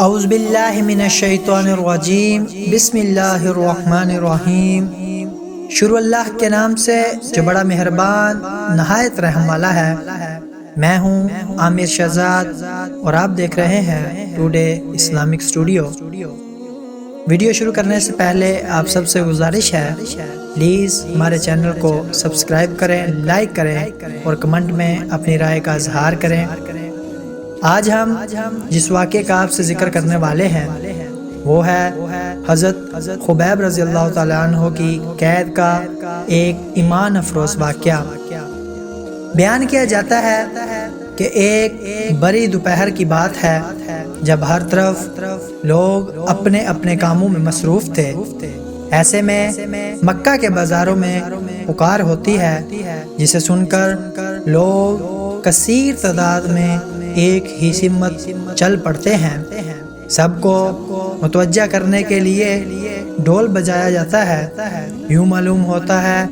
اعوذ باللہ من الشیطان الرجیم بسم اللہ الرحمن الرحیم۔ شروع اللہ کے نام سے جو بڑا مہربان نہایت رحم والا ہے۔ میں ہوں عامر شہزاد اور آپ دیکھ رہے ہیں ٹوڈے اسلامک اسٹوڈیو۔ ویڈیو شروع کرنے سے پہلے آپ سب سے گزارش ہے پلیز ہمارے چینل کو سبسکرائب کریں، لائک کریں اور کمنٹ میں اپنی رائے کا اظہار کریں۔ آج ہم جس واقعے کا آپ سے ذکر کرنے والے ہیں وہ ہے حضرت خبیب رضی اللہ تعالیٰ عنہ کی قید کا ایک ایمان افروز واقعہ۔ بیان کیا جاتا ہے کہ ایک بڑی دوپہر کی بات ہے جب ہر طرف لوگ اپنے اپنے کاموں میں مصروف تھے۔ ایسے میں مکہ کے بازاروں میں پکار ہوتی ہے جسے سن کر لوگ کثیر تعداد میں ایک ہی سمت چل پڑتے ہیں۔ سب کو متوجہ کرنے کے لیے ڈھول بجایا جاتا ہے۔ یوں معلوم ہوتا ہے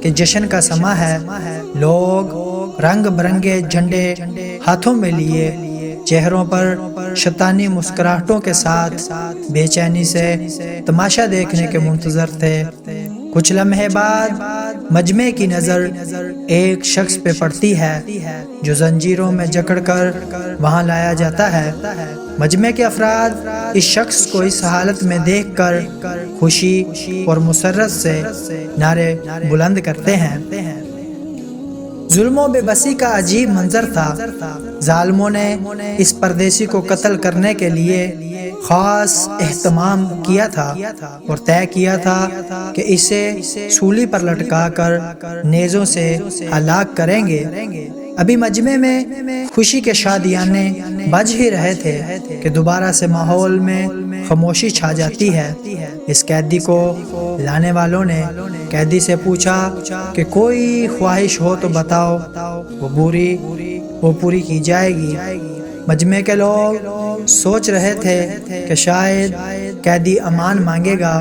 کہ جشن کا سماں ہے۔ لوگ رنگ برنگے جھنڈے ہاتھوں میں لیے چہروں پر شیطانی مسکراہٹوں کے ساتھ بے چینی سے تماشا دیکھنے کے منتظر تھے۔ کچھ لمحے بعد مجمع کی نظر ایک شخص پہ پڑتی ہے جو زنجیروں میں جکڑ کر وہاں لایا جاتا ہے۔ مجمع کے افراد اس شخص کو اس حالت میں دیکھ کر خوشی اور مسرت سے نعرے بلند کرتے ہیں۔ ظلم و بے بسی کا عجیب منظر تھا۔ ظالموں نے اس پردیسی کو قتل کرنے کے لیے خاص اہتمام کیا تھا اور طے کیا تھا کہ اسے سولی پر لٹکا کر نیزوں سے ہلاک کریں گے۔ ابھی مجمع میں خوشی کے شادیانے بج ہی رہے تھے کہ دوبارہ سے ماحول میں خاموشی چھا جاتی ہے۔ اس قیدی کو لانے والوں نے قیدی سے پوچھا کہ کوئی خواہش ہو تو بتاؤ، وہ پوری کی جائے گی۔ مجمع کے لوگ سوچ رہے تھے کہ شاید قیدی امان مانگے گا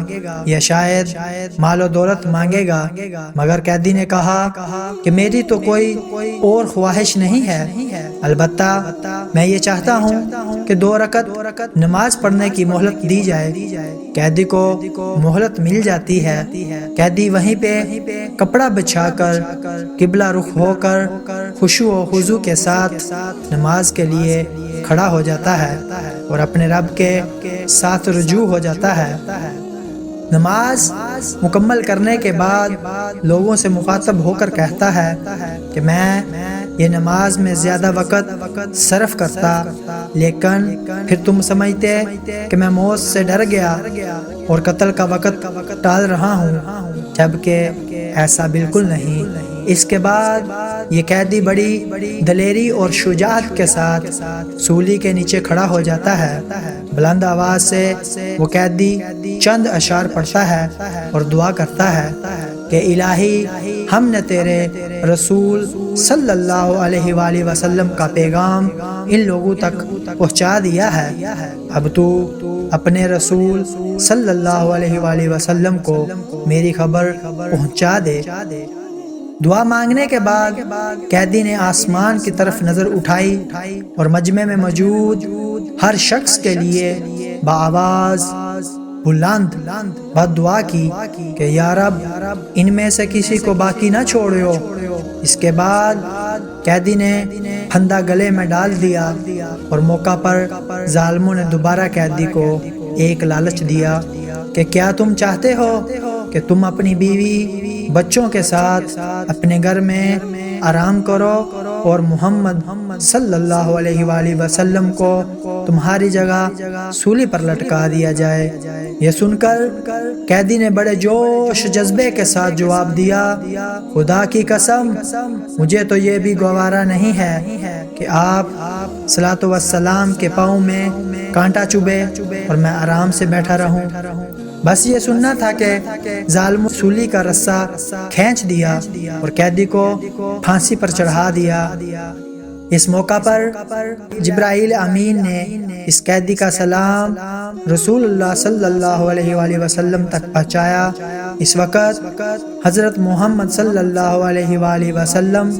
یا شاید مال و دولت مانگے گا، مگر قیدی نے کہا کہ میری تو کوئی اور خواہش نہیں ہے، البتہ میں یہ چاہتا ہوں کہ 2 رکعت نماز پڑھنے کی مہلت دی جائے۔ قیدی کو مہلت مل جاتی ہے۔ قیدی وہیں پہ کپڑا بچھا کر قبلہ رخ ہو کر خشوع و خضوع کے ساتھ نماز کے لیے کھڑا ہو جاتا ہے اور اپنے رب کے ساتھ رجوع ہو جاتا ہے۔ نماز مکمل کرنے کے بعد لوگوں سے مخاطب ہو کر کہتا ہے کہ میں یہ نماز میں زیادہ وقت صرف کرتا، لیکن پھر تم سمجھتے کہ میں موت سے ڈر گیا اور قتل کا وقت ٹال رہا ہوں، جبکہ ایسا بالکل نہیں۔ اس کے بعد یہ قیدی بڑی دلیری اور شجاعت کے ساتھ سولی کے نیچے کھڑا ہو جاتا ہے۔ بلند آواز سے وہ قیدی چند اشعار پڑھتا ہے اور دعا کرتا ہے کہ الہی ہم نے تیرے رسول صلی اللہ علیہ وآلہ وسلم کا پیغام ان لوگوں تک پہنچا دیا ہے، اب تو اپنے رسول صلی اللہ علیہ وآلہ وسلم کو میری خبر پہنچا دے۔ دعا مانگنے کے بعد قیدی نے آسمان کی طرف نظر اٹھائی اور مجمع میں موجود ہر شخص کے لیے بآواز بلند بد دعا کی کہ یا رب ان میں سے کسی کو باقی نہ چھوڑو۔ اس کے بعد قیدی نے پھندا گلے میں ڈال دیا اور موقع پر ظالموں نے دوبارہ قیدی کو ایک لالچ دیا کہ کیا تم چاہتے ہو کہ تم اپنی بیوی بچوں کے ساتھ اپنے گھر میں آرام کرو اور محمد صلی اللہ علیہ وآلہ وسلم کو تمہاری جگہ سولی پر لٹکا دیا جائے۔ یہ سن کر قیدی نے بڑے جوش جذبے کے ساتھ جواب دیا، خدا کی قسم مجھے تو یہ بھی گوارا نہیں ہے کہ آپ صلاۃ والسلام کے پاؤں میں کانٹا چبھے اور میں آرام سے بیٹھا رہوں۔ بس یہ سننا تھا کہ ظالموں سولی کا رسہ کھینچ دیا اور قیدی کو پھانسی پر چڑھا دیا۔ اس موقع پر جبرائیل امین نے اس قیدی کا سلام رسول اللہ صلی اللہ علیہ وآلہ وسلم تک پہنچایا۔ اس وقت حضرت محمد صلی اللہ علیہ وآلہ وسلم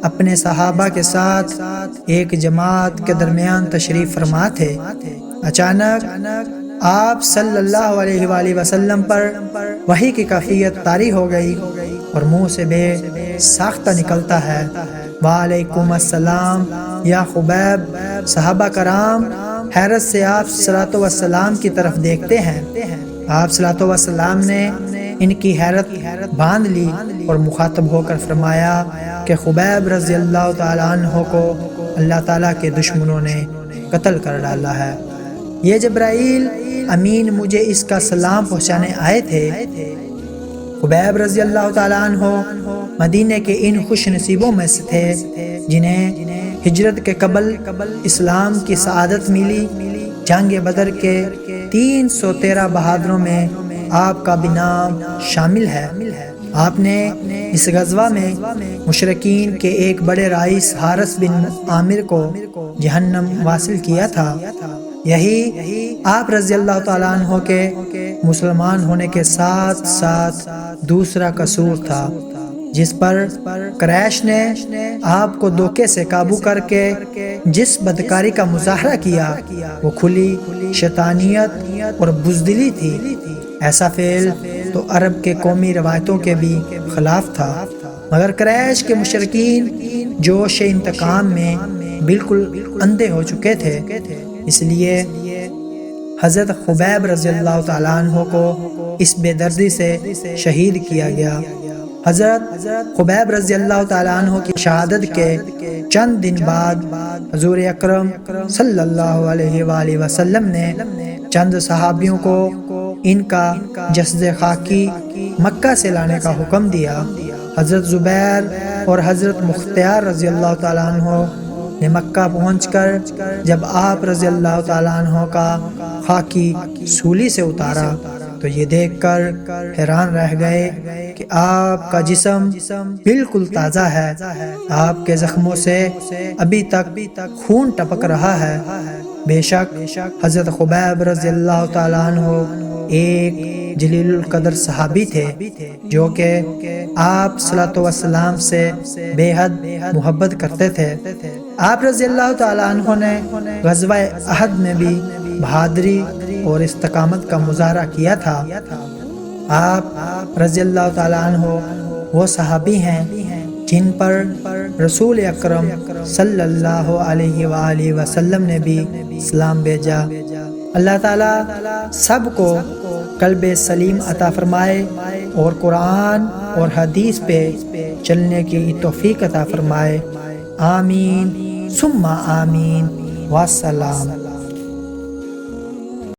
اپنے صحابہ کے ساتھ ایک جماعت کے درمیان تشریف فرما تھے۔ اچانک آپ صلی اللہ علیہ وآلہ وسلم پر وحی کی کیفیت طاری ہو گئی اور منہ سے بے ساختہ نکلتا ہے، وعلیکم السلام یا خبیب۔ صحابہ کرام حیرت سے آپ صلی اللہ علیہ وسلم کی طرف دیکھتے ہیں۔ آپ صلی اللہ علیہ وسلم نے ان کی حیرت باندھ لی اور مخاطب ہو کر فرمایا کہ خبیب رضی اللہ تعالیٰ عنہ کو اللہ تعالیٰ کے دشمنوں نے قتل کر ڈالا ہے۔ یہ جبرائیل امین مجھے اس کا سلام پہنچانے آئے تھے۔ خبیب رضی اللہ تعالیٰ عنہ مدینے کے ان خوش نصیبوں میں سے تھے جنہیں ہجرت کے قبل اسلام کی سعادت ملی۔ جنگ بدر کے 313 بہادروں میں آپ کا بھی نام شامل ہے۔ آپ نے اس غزوہ میں مشرکین کے ایک بڑے رئیس حارث بن عامر کو جہنم واصل کیا تھا۔ یہی آپ رضی اللہ تعالیٰ عنہ کے مسلمان ہونے کے ساتھ ساتھ دوسرا قصور تھا جس پر قریش نے آپ کو دھوکے سے قابو کر کے جس بدکاری کا مظاہرہ کیا وہ کھلی شیطانیت اور بزدلی تھی۔ ایسا فعل تو عرب کے قومی روایتوں کے بھی خلاف تھا، مگر قریش کے مشرکین جوش انتقام میں بالکل اندھے ہو چکے تھے، اس لیے حضرت خبیب رضی اللہ تعالیٰ عنہ کو اس بے دردی سے شہید کیا گیا۔ حضرت خبیب رضی اللہ تعالیٰ عنہ کی شہادت کے چند دن بعد حضور اکرم صلی اللہ علیہ وآلہ وسلم نے چند صحابیوں کو ان کا جسد خاکی مکہ سے لانے کا حکم دیا۔ حضرت زبیر اور حضرت مختار رضی اللہ تعالیٰ عنہ نے مکہ پہنچ کر جب آپ رضی اللہ تعالیٰ عنہ کا خاکی سولی سے اتارا تو یہ دیکھ کر حیران رہ گئے کہ آپ کا جسم بالکل تازہ ہے، آپ کے زخموں سے ابھی تک خون ٹپک رہا ہے۔ بے شک حضرت خبیب رضی اللہ تعالیٰ عنہ ایک جلیل القدر صحابی تھے جو کہ آپ صلی اللہ علیہ وسلم سے بے حد محبت کرتے تھے۔ آپ رضی اللہ تعالیٰ عنہ نے غزوہ احد میں بھی بہادری اور استقامت کا مظاہرہ کیا تھا۔ آپ رضی اللہ تعالیٰ عنہ وہ صحابی ہیں جن پر رسول اکرم صلی اللہ علیہ وآلہ وسلم نے بھی اسلام بھیجا۔ اللہ تعالیٰ سب کو قلب سلیم عطا فرمائے اور قرآن اور حدیث پہ چلنے کی توفیق عطا فرمائے۔ آمین ثم آمین والسلام۔